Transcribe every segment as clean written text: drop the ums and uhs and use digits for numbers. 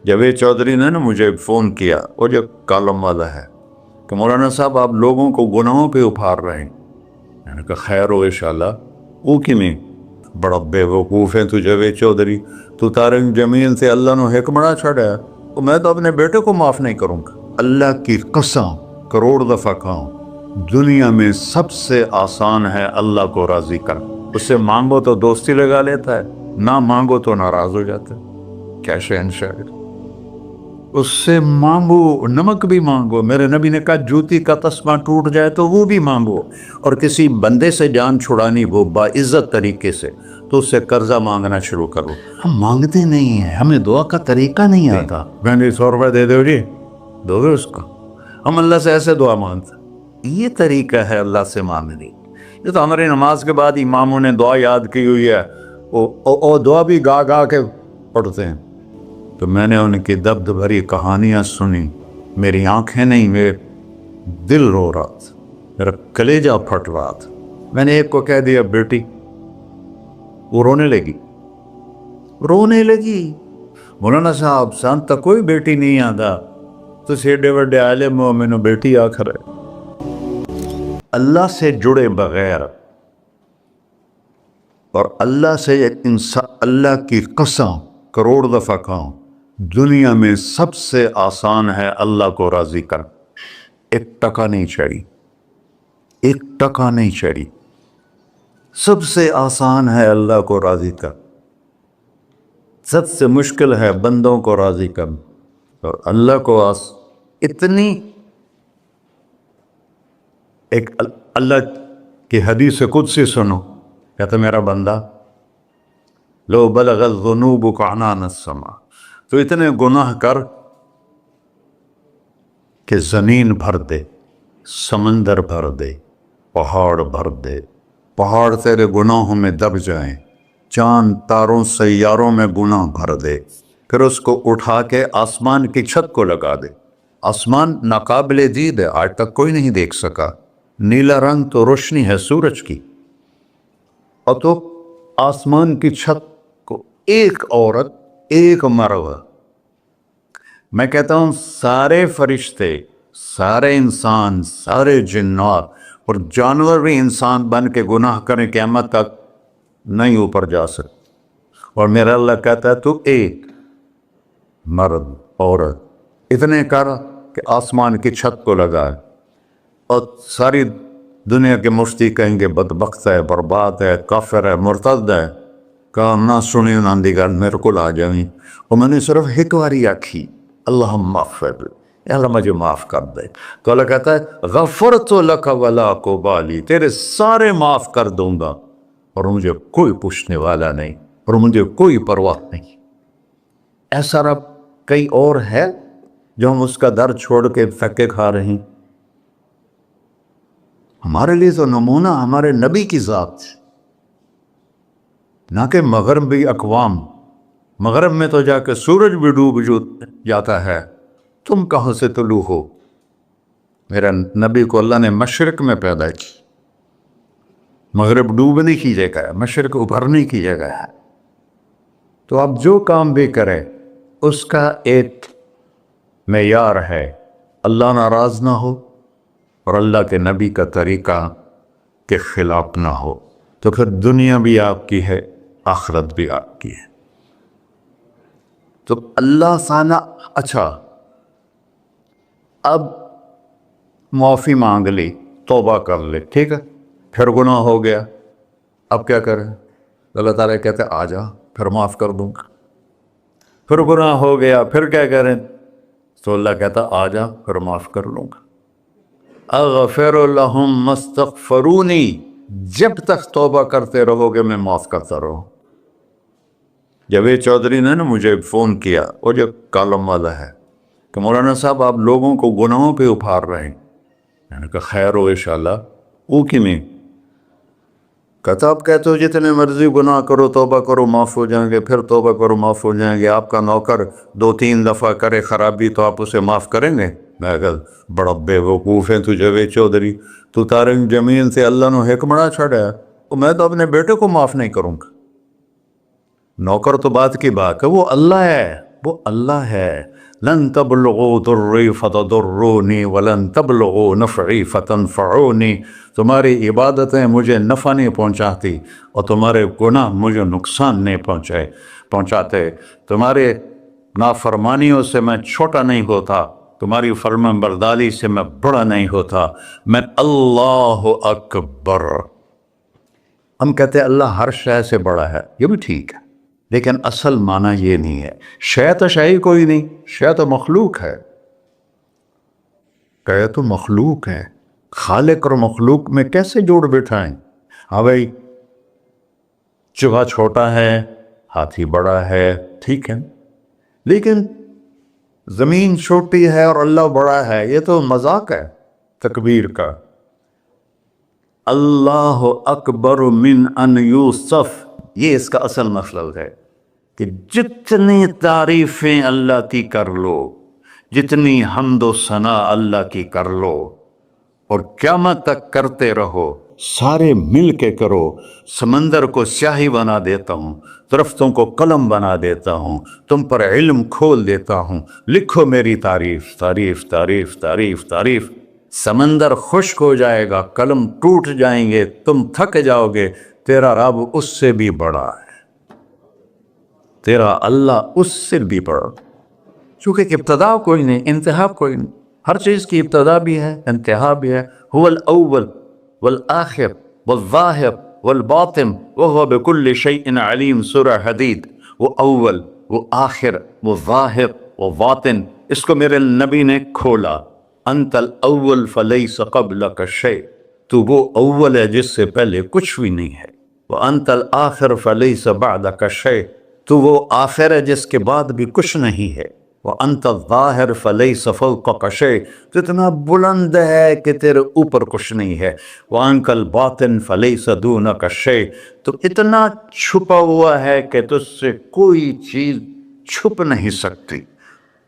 جاوید چودھری نے نا مجھے فون کیا، وہ جو کالم والا ہے، کہ مولانا صاحب آپ لوگوں کو گناہوں پہ ابھار رہے ہیں۔ میں نے کہا خیر ہو انشاءاللہ۔ وہ کی نہیں بڑا بے وقوف ہے تو جاوید چودھری، تو تارنگ زمین سے اللہ نے حکمراں چھڑا ہے، تو میں تو اپنے بیٹے کو معاف نہیں کروں گا۔ اللہ کی قسم کروڑ دفعہ کہوں، دنیا میں سب سے آسان ہے اللہ کو راضی کرنا۔ اس سے مانگو تو دوستی لگا لیتا ہے، نہ مانگو تو ناراض ہو جاتا ہے۔ کیا شہنشاہ! اس سے مانگو، نمک بھی مانگو۔ میرے نبی نے کہا جوتی کا تسمہ ٹوٹ جائے تو وہ بھی مانگو، اور کسی بندے سے جان چھڑانی ہو باعزت طریقے سے تو اس سے قرضہ مانگنا شروع کرو۔ ہم مانگتے نہیں ہیں، ہمیں دعا کا طریقہ نہیں آتا۔ میں نے 100 روپے دے دو جی، دو گے اس کو؟ ہم اللہ سے ایسے دعا مانگتے ہیں۔ یہ طریقہ ہے اللہ سے مانگنے۔ یہ تو ہماری نماز کے بعد اماموں نے دعا یاد کی ہوئی ہے، وہ دعا بھی گا گا کے پڑھتے ہیں۔ تو میں نے ان کی درد بھری کہانیاں سنی، میری آنکھیں نہیں، میرے دل رو رہا تھا، میرا کلیجہ پھٹ رہا تھا۔ میں نے ایک کو کہہ دیا بیٹی، وہ رونے لگی۔ مولانا صاحب سان تک کوئی بیٹی نہیں آتا، تو ایڈے وڈے عالم ہو، میں نے بیٹی آخر ہے۔ اللہ سے جڑے بغیر اور اللہ سے انسان، اللہ کی قسم کروڑ دفعہ کہوں، دنیا میں سب سے آسان ہے اللہ کو راضی کر۔ ایک ٹکا نہیں چڑھی، ایک ٹکا نہیں چڑھی۔ سب سے آسان ہے اللہ کو راضی کر، سب سے مشکل ہے بندوں کو راضی کر، اور اللہ کو اتنی ایک اللہ کی حدیث قدسی سنو، کہتا میرا بندہ لو بلغ الذنوب عنان السماء، تو اتنے گناہ کر کہ زمین بھر دے، سمندر بھر دے، پہاڑ بھر دے، پہاڑ تیرے گناہوں میں دب جائیں، چاند تاروں سیاروں میں گناہ بھر دے، پھر اس کو اٹھا کے آسمان کی چھت کو لگا دے۔ آسمان ناقابل دید ہے، آج تک کوئی نہیں دیکھ سکا، نیلا رنگ تو روشنی ہے سورج کی، اور تو آسمان کی چھت کو ایک عورت، ایک مرد، میں کہتا ہوں سارے فرشتے، سارے انسان، سارے جنات اور جانور بھی انسان بن کے گناہ کریں قیامت تک نہیں اوپر جا سکتے، اور میرا اللہ کہتا ہے تو ایک مرد عورت اتنے کر کہ آسمان کی چھت کو لگائے، اور ساری دنیا کے مفتی کہیں گے بدبخت ہے، برباد ہے، کافر ہے، مرتد ہے، کہا نہ سنی نہ دیگر میرے کو آ جائیں، اور میں نے صرف ایک باری آکھی اللہم اغفر، اللہ مجھے معاف کر دے، تو اللہ کہتا ہے غفرت لک ولا ابالی، تیرے سارے معاف کر دوں گا اور مجھے کوئی پوچھنے والا نہیں، اور مجھے کوئی پرواہ نہیں۔ ایسا رب کئی اور ہے جو ہم اس کا در چھوڑ کے پھکے کھا رہے ہیں؟ ہمارے لیے تو نمونہ ہمارے نبی کی ذات، نہ کہ مغربی اقوام۔ مغرب میں تو جا کے سورج بھی ڈوب جاتا ہے، تم کہاں سے طلوع ہو؟ میرا نبی کو اللہ نے مشرق میں پیدا کی، مغرب ڈوبنے کی جگہ ہے، مشرق ابھرنے کی جگہ ہے۔ تو آپ جو کام بھی کریں اس کا ایک معیار ہے، اللہ ناراض نہ ہو اور اللہ کے نبی کا طریقہ کے خلاف نہ ہو، تو پھر دنیا بھی آپ کی ہے، آخرت بھی آپ کی ہے۔ تو اللہ سانا اچھا، اب معافی مانگ لی، توبہ کر لے، ٹھیک ہے، پھر گناہ ہو گیا، اب کیا کریں؟ اللہ تعالیٰ کہتے آ جا پھر معاف کر دوں گا۔ پھر گناہ ہو گیا، پھر کیا کریں؟ تو اللہ کہتا آ جا پھر معاف کر لوں گا۔ اغفر لہم مستغفرونی، جب تک توبہ کرتے رہو گے میں معاف کرتا رہوں۔ جاوید چودھری نے نا مجھے فون کیا، وہ جو کالم والا ہے، کہ مولانا صاحب آپ لوگوں کو گناہوں پہ ابھار رہے ہیں۔ میں نے کہا خیر ہو انشاءاللہ۔ وہ کی نہیں کہتا آپ کہتے ہو جتنے مرضی گناہ کرو توبہ کرو معاف ہو جائیں گے، پھر توبہ کرو معاف ہو جائیں گے، آپ کا نوکر 2-3 دفعہ کرے خرابی تو آپ اسے معاف کریں گے؟ میں کہا بڑا بے وقوف ہے تو جاوید چودھری، تو تارنگ زمین سے اللہ نے حکمراں چھڑا ہے، تو میں تو اپنے بیٹے کو معاف نہیں کروں گا۔ نوکر تو بات کی بات ہے، وہ اللہ ہے، وہ اللہ ہے. لن تبلغوا ضری فتضرونی ولن تبلغوا نفعی فتنفعونی. تمہاری عبادتیں مجھے نفع نہیں پہنچاتی اور تمہارے گناہ مجھے نقصان نہیں پہنچاتے. تمہارے نافرمانیوں سے میں چھوٹا نہیں ہوتا، تمہاری فرمان برداری سے میں بڑا نہیں ہوتا. میں اللہ اکبر. ہم کہتے ہیں اللہ ہر شے سے بڑا ہے، یہ بھی ٹھیک ہے، لیکن اصل معنی یہ نہیں ہے. شے تو شے ہی کوئی نہیں، شے تو مخلوق ہے. کہ تو مخلوق ہے، خالق اور مخلوق میں کیسے جوڑ بٹھائیں؟ ہاں بھائی، چوہا چھوٹا ہے، ہاتھی بڑا ہے، ٹھیک ہے، لیکن زمین چھوٹی ہے اور اللہ بڑا ہے، یہ تو مذاق ہے تکبیر کا. اللہ اکبر من ان یوصف، یہ اس کا اصل مطلب ہے کہ جتنی تعریفیں اللہ کی کر لو، جتنی حمد و ثنا اللہ کی کر لو، اور قیامت تک کرتے رہو، سارے مل کے کرو. سمندر کو سیاہی بنا دیتا ہوں، درختوں کو قلم بنا دیتا ہوں، تم پر علم کھول دیتا ہوں، لکھو میری تعریف تعریف تعریف تعریف تعریف. سمندر خشک ہو جائے گا، قلم ٹوٹ جائیں گے، تم تھک جاؤ گے، تیرا رب اس سے بھی بڑا ہے، تیرا اللہ اس سے بھی بڑا. چونکہ ابتدا کوئی نہیں، انتہا کوئی نہیں. ہر چیز کی ابتدا بھی ہے، انتہا بھی ہے. هو الاول والآخر والظاہر والباطن وهو بكل شيء علیم. سورہ حدید. وہ اول، وہ آخر، وہ ظاہر، وہ باطن. اس کو میرے نبی نے کھولا. انت الاول فلیس قبلک شیء، تو وہ اول ہے جس سے پہلے کچھ بھی نہیں ہے. وانت الآخر فلیس بعدک شیء، تو وہ آخر ہے جس کے بعد بھی کچھ نہیں ہے. وانت الظاہر فلیس فوقک شیء، تو اتنا بلند ہے کہ تیرے اوپر کچھ نہیں ہے. وانت الباطن فلیس دونک شیء، تو اتنا چھپا ہوا ہے کہ تجھ سے کوئی چیز چھپ نہیں سکتی.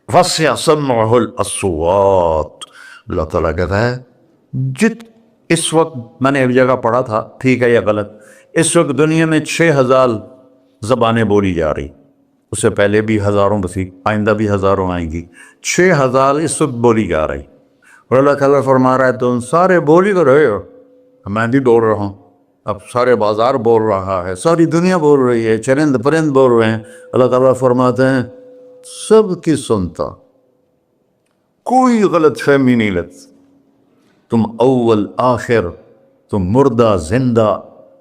وسع سمعہ الاصوات، اللہ تعالیٰ کہتا ہے اس وقت میں نے ایک جگہ پڑھا تھا، ٹھیک ہے یا غلط، اس وقت دنیا میں 6000 زبانیں بولی جا رہی. اس سے پہلے بھی ہزاروں بسی، آئندہ بھی ہزاروں آئیں گی. 6000 اس وقت بولی جا رہی. اور اللہ تعالیٰ فرما رہا ہے تم سارے بولی تو رہے ہو، میں بھی بول رہا ہوں. اب سارے بازار بول رہا ہے، ساری دنیا بول رہی ہے، چرند پرند بول رہے ہیں. اللہ تعالیٰ فرماتے ہیں سب کی سنتا، کوئی غلط فہمی نہیں لگتی. تم اول آخر، تم مردہ زندہ،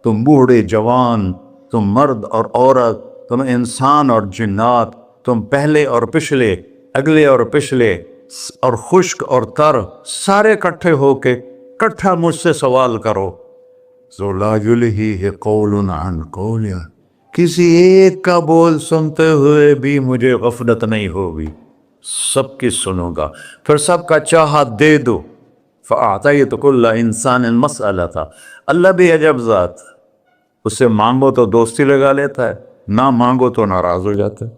تم بوڑھے جوان، تم مرد اور عورت، تم انسان اور جنات، تم پہلے اور پچھلے، اگلے اور پچھلے، اور خشک اور تر، سارے اکٹھے ہو کے اکٹھا مجھ سے سوال کرو. ذو لا یلہیہ قول عن قول، کسی ایک کا بول سنتے ہوئے بھی مجھے غفلت نہیں ہوگی، سب کی سنوں گا، پھر سب کا چاہا دے دو. فَأَعْطَيْتُ كُلَّ إِنسَانٍ مَسْأَلَةً. اللہ بھی عجب ذات، اس سے مانگو تو دوستی لگا لیتا ہے، نہ مانگو تو ناراض ہو جاتا ہے.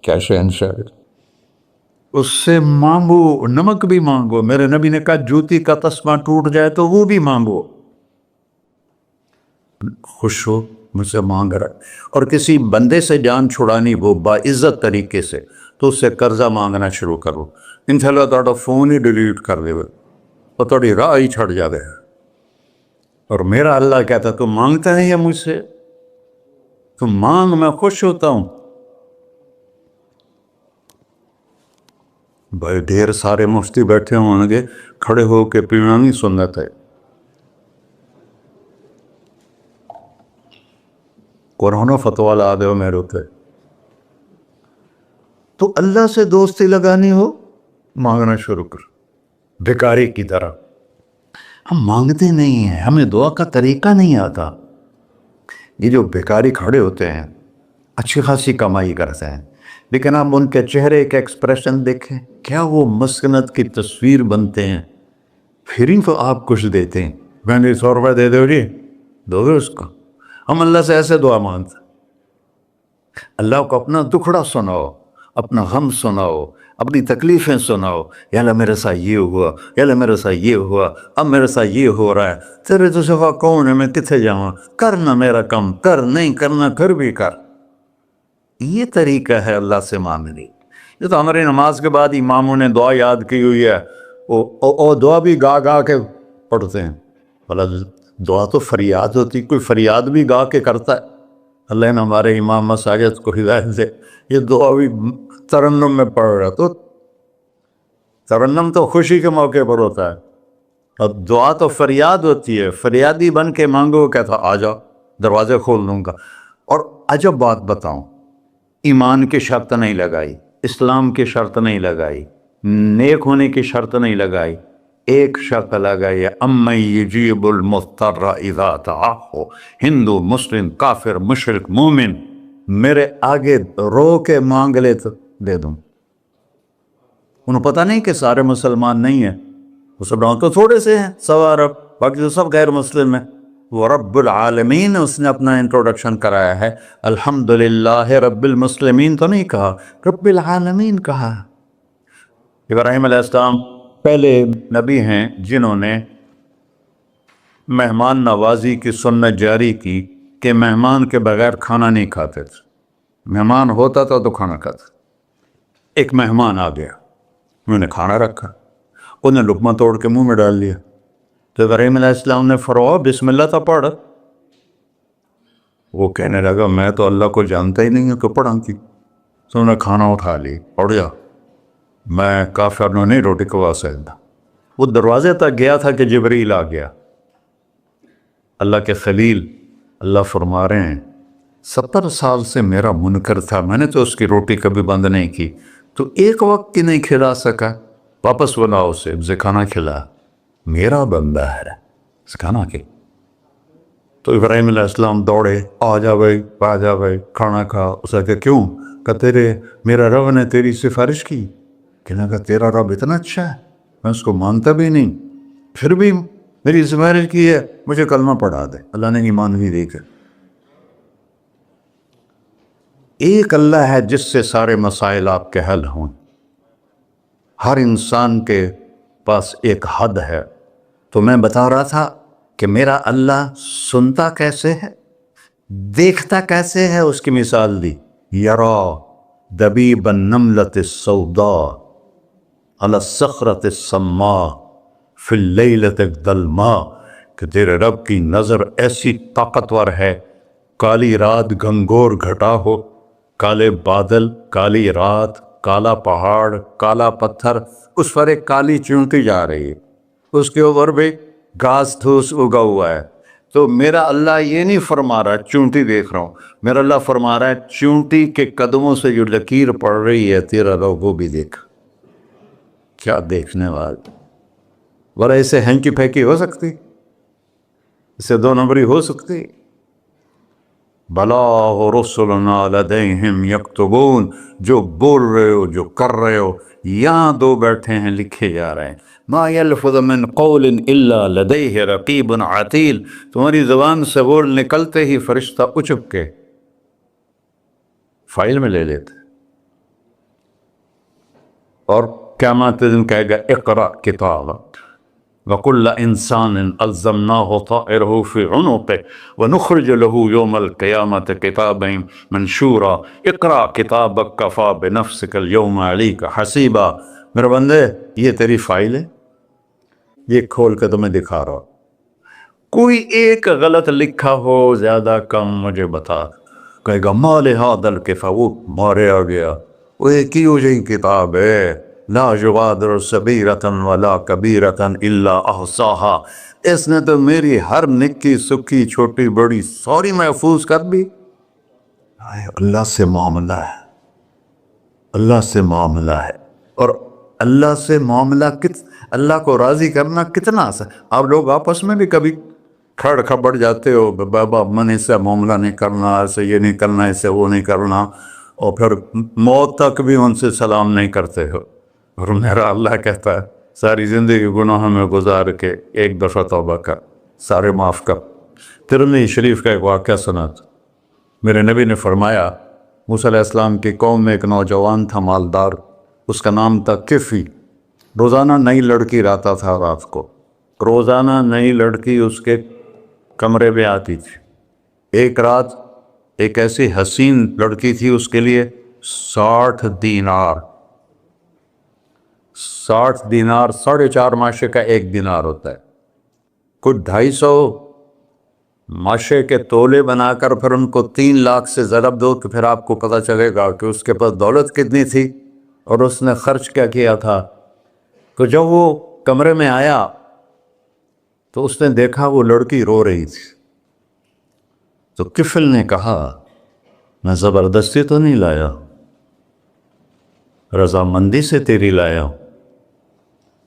کیا شہنشاہ، اس سے مانگو، نمک بھی مانگو. میرے نبی نے کہا جوتی کا تسمہ ٹوٹ جائے تو وہ بھی مانگو. خوش ہو مجھ سے مانگ رہا ہے. اور کسی بندے سے جان چھڑانی ہو باعزت طریقے سے تو اس سے قرضہ مانگنا شروع کرو. انشاءاللہ تھوڑا فون ہی ڈیلیٹ کر دے اور تھوڑی راہ ہی چھڑ جاوے. اور میرا اللہ کہتا تو مانگتا ہے یا مجھ سے، تو مانگ، میں خوش ہوتا ہوں. بھائی ڈھیر سارے مفتی بیٹھے ہوں گے، کھڑے ہو کے پینا نہیں سنت ہے. قرآن و فتویٰ لا دے میرے ہوتے. تو اللہ سے دوستی لگانی ہو مانگنا شروع کر، بھکاری کی طرح. ہم مانگتے نہیں ہیں، ہمیں دعا کا طریقہ نہیں آتا. یہ جو بھکاری کھڑے ہوتے ہیں اچھی خاصی کمائی کرتے ہیں، لیکن آپ ان کے چہرے کے ایکسپریشن دیکھیں، کیا وہ مسکنت کی تصویر بنتے ہیں. پھر ہی تو آپ کچھ دیتے ہیں، میں نے 100 روپے دے دو جی، دو گے اس کو. ہم اللہ سے ایسے دعا مانگتے ہیں. اللہ کو اپنا دکھڑا سناؤ، اپنا غم سناؤ، اپنی تکلیفیں سناؤ. یا اللہ میرے ساتھ یہ ہوا، یا اللہ میرے ساتھ یہ ہوا، اب میرے ساتھ یہ ہو رہا ہے، تیرے تو سوا کون ہے، میں کتنے جاؤں، کرنا میرا کم، کر نہیں کرنا پھر بھی کر. یہ طریقہ ہے اللہ سے مانگنے. یہ تو ہماری نماز کے بعد اماموں نے دعا یاد کی ہوئی ہے، وہ دعا بھی گا گا کے پڑھتے ہیں۔ بھلا دعا تو فریاد ہوتی، کوئی فریاد بھی گا کے کرتا ہے؟ اللہ نے ہمارے امام مساجد کو ہدایت دے، یہ دعا بھی ترنم میں پڑھ رہا، تو ترنم تو خوشی کے موقع پر ہوتا ہے، اب دعا تو فریاد ہوتی ہے، فریادی بن کے مانگو، کہتا آ جاؤ دروازے کھول دوں گا۔ اور عجب بات بتاؤں، ایمان کی شرط نہیں لگائی، اسلام کی شرط نہیں لگائی، نیک ہونے کی شرط نہیں لگائی، ایک شرط لگائی ہے، امن یجیب المضطر اذا دعاہ۔ ہندو، مسلم، کافر، مشرک، مومن میرے آگے رو کے مانگ لے تو دے دوں۔ انہوں پتہ نہیں کہ سارے مسلمان نہیں ہیں، مسلمان تو تھوڑے سے ہیں، 100 ارب، باقی تو سب غیر مسلم ہیں۔ وہ رب العالمین اس نے اپنا انٹروڈکشن کرایا ہے، الحمدللہ رب المسلمین تو نہیں کہا، رب العالمین کہا۔ ابراہیم علیہ السلام پہلے نبی ہیں جنہوں نے مہمان نوازی کی سنت جاری کی کہ مہمان کے بغیر کھانا نہیں کھاتے تھے، مہمان ہوتا تھا تو کھانا کھاتے۔ ایک مہمان آ گیا، انہوں نے کھانا رکھا، انہوں نے لقمہ توڑ کے منہ میں ڈال لیا، تو ابراہیم علیہ السلام نے فرمایا بسم اللہ تو پڑھ۔ وہ کہنے لگا میں تو اللہ کو جانتا ہی نہیں ہوں کہ پڑھا کی، تو انہوں نے کھانا اٹھا لی، پڑھ جا، میں کافر نو نہیں روٹی کھوا سکتا۔ وہ دروازے تک گیا تھا کہ جبریل آ گیا، اللہ کے خلیل، اللہ فرما رہے ہیں 70 سال سے میرا منکر تھا، میں نے تو اس کی روٹی کبھی بند نہیں کی، تو ایک وقت کی نہیں کھلا سکا، واپس بلاؤ اسے کھانا کھلا، میرا بندہ ہے، کھانا کھلا۔ تو ابراہیم علیہ السلام دوڑے، آ جا بھائی، آ جا بھائی، کھانا کھا۔ اسے کہ کیوں؟ کہ میرا رب نے تیری سفارش کی۔ کہنے لگا تیرا رب اتنا اچھا ہے، میں اس کو مانتا بھی نہیں، پھر بھی میری سفارش کی ہے، مجھے کلمہ پڑھا دے۔ اللہ نے ایمان بھی دے کر۔ ایک اللہ ہے جس سے سارے مسائل آپ کے حل ہوں۔ ہر انسان کے پاس ایک حد ہے، تو میں بتا رہا تھا کہ میرا اللہ سنتا کیسے ہے، دیکھتا کیسے ہے، اس کی مثال دی، یرا دبیب النملۃ السوداء علی الصخرۃ الصماء فی اللیلۃ الظلماء، کہ تیرے رب کی نظر ایسی طاقتور ہے، کالی رات گھنگور گھٹا ہو، کالے بادل، کالی رات، کالا پہاڑ، کالا پتھر، اس پر ایک کالی چونٹی جا رہی ہے، اس کے اوپر بھی گھاس دھوس اگا ہوا ہے۔ تو میرا اللہ یہ نہیں فرما رہا چونٹی دیکھ رہا ہوں، میرا اللہ فرما رہا ہے چونٹی کے قدموں سے جو لکیر پڑ رہی ہے تیرا رب وہ بھی دیکھ۔ کیا دیکھنے والا، بڑا اسے ہینکی پھینکی ہو سکتی، اسے 2 نمبری ہو سکتی؟ بلا رسلنا لدیہم یکتبون، جو بول رہے ہو، جو کر رہے ہو، یہاں 2 بیٹھے ہیں، لکھے جا رہے ہیں۔ ما یلفظ من قول الا لدیہ رقیب عتید، تمہاری زبان سے بول نکلتے ہی فرشتہ اچک کے فائل میں لے لیتے، اور قیامت دن کہے گا اقرأ کتابک وَكُلَّ إِنسَانٍ أَلْزَمْنَاهُ طَائِرَهُ فِي عُنُقِهِ وَنُخْرِجُ لَهُ يَوْمَ الْقِيَامَةِ كِتَابًا مَنْشُورًا اقرأ کتابک کفیٰ بنفسک اليوم علیک حسیبا۔ میرے بندے یہ تیری فائل ہے، یہ کھول کے تمہیں دکھا رہا ہوں، کوئی ایک غلط لکھا ہو زیادہ کم مجھے بتا۔ کہے گا ما لہذا الکتاب، وہ مارے آ گیا، وہ ایک ہی ہو جائے کتاب ہے، لا یغادر صغیرۃ ولا کبیرۃ الا احصاها، اس نے تو میری ہر نکی سکی چھوٹی بڑی ساری محفوظ کر دی۔ اللہ سے معاملہ ہے، اللہ سے معاملہ ہے، اور اللہ سے معاملہ اللہ کو راضی کرنا کتنا آسان۔ آپ لوگ آپس میں بھی کبھی کھڑ کھبڑ جاتے ہو، بابا من اس سے معاملہ نہیں کرنا، ایسے یہ نہیں کرنا، ایسے وہ نہیں کرنا، اور پھر موت تک بھی ان سے سلام نہیں کرتے ہو۔ اور میرا اللہ کہتا ہے ساری زندگی گناہوں میں گزار کے ایک دفعہ توبہ کر، سارے معاف کر۔ ترمذی شریف کا ایک واقعہ سنا تھا، میرے نبی نے فرمایا موسیٰ علیہ السلام کی قوم میں ایک نوجوان تھا مالدار، اس کا نام تھا کفی، روزانہ نئی لڑکی لاتا تھا، رات کو روزانہ نئی لڑکی اس کے کمرے میں آتی تھی۔ ایک رات ایک ایسی حسین لڑکی تھی، اس کے لیے 60 دینار 60 دینار 4.5 ماشے کا 1 دینار ہوتا ہے. کچھ 250 ماشے کے تولے بنا کر پھر ان کو 3 لاکھ سے ضرب دو تو پھر آپ کو پتہ چلے گا کہ اس کے پاس دولت کتنی تھی اور اس نے خرچ کیا کیا تھا. تو جب وہ کمرے میں آیا تو اس نے دیکھا وہ لڑکی رو رہی تھی. تو کفل نے کہا میں زبردستی تو نہیں لایا، رضامندی سے تیری لایا ہوں.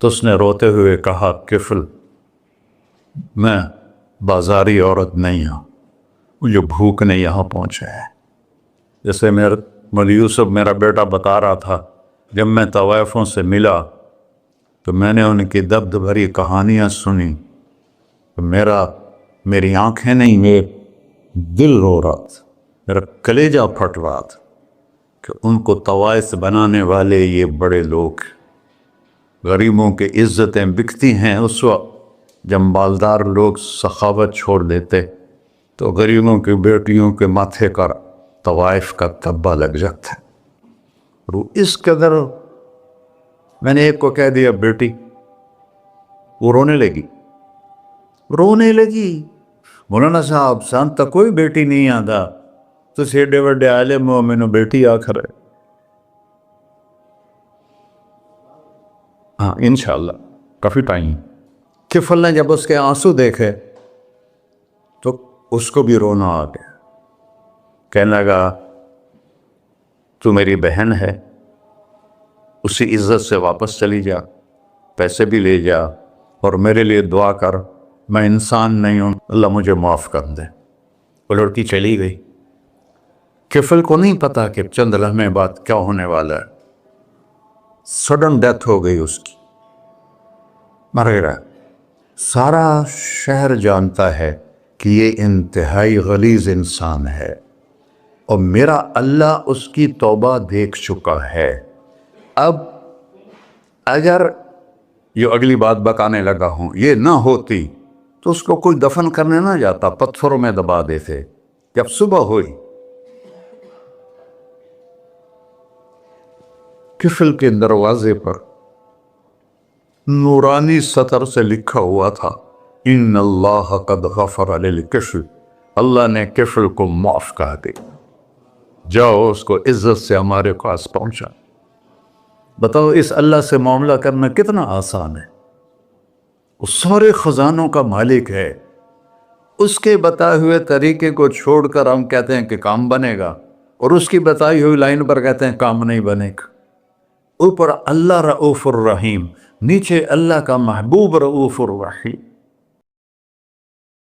تو اس نے روتے ہوئے کہا کفل میں بازاری عورت نہیں ہوں، مجھے بھوک نے یہاں پہنچا ہے. جیسے مولی یوسف میرا بیٹا بتا رہا تھا، جب میں طوائفوں سے ملا تو میں نے ان کی دبد بھری کہانیاں سنی تو میری آنکھیں نہیں، میرا دل رو رہا تھا، میرا کلیجہ پھٹ رہا تھا کہ ان کو طوائف بنانے والے یہ بڑے لوگ. غریبوں کی عزتیں بکتی ہیں اس وقت جب مالدار لوگ سخاوت چھوڑ دیتے تو غریبوں کی بیٹیوں کے ماتھے پر طوائف کا تبا لگ جاتا ہے. اور اس قدر میں نے ایک کو کہہ دیا بیٹی، وہ رونے لگی. مولانا صاحب سان تک کوئی بیٹی نہیں آتا تو سیڈے وڈے عالم ہو میں نے بیٹی آخر ہے. ہاں انشاءاللہ کافی ٹائم. کفل نے جب اس کے آنسو دیکھے تو اس کو بھی رونا آ گیا. کہنے لگا تو میری بہن ہے، اسی عزت سے واپس چلی جا، پیسے بھی لے جا اور میرے لیے دعا کر، میں انسان نہیں ہوں، اللہ مجھے معاف کر دے. وہ لڑکی چلی گئی. کفل کو نہیں پتا کہ چند لمحے بعد کیا ہونے والا ہے. سڈن ڈیتھ ہو گئی اس کی، مر گیا. سارا شہر جانتا ہے کہ یہ انتہائی غلیظ انسان ہے اور میرا اللہ اس کی توبہ دیکھ چکا ہے. اب اگر یہ اگلی بات بتانے لگا ہوں یہ نہ ہوتی تو اس کو کوئی دفن کرنے نہ جاتا، پتھروں میں دبا دیتے. جب صبح ہوئی کفل کے دروازے پر نورانی سطر سے لکھا ہوا تھا ان اللہ قد غفر للکفل، اللہ نے کفل کو معاف کر دے، جاؤ اس کو عزت سے ہمارے پاس پہنچا. بتاؤ اس اللہ سے معاملہ کرنا کتنا آسان ہے. وہ سارے خزانوں کا مالک ہے. اس کے بتائے ہوئے طریقے کو چھوڑ کر ہم کہتے ہیں کہ کام بنے گا اور اس کی بتائی ہوئی لائن پر کہتے ہیں کام نہیں بنے گا. اوپر اللہ رؤوف الرحیم، نیچے اللہ کا محبوب رؤوف الرحیم.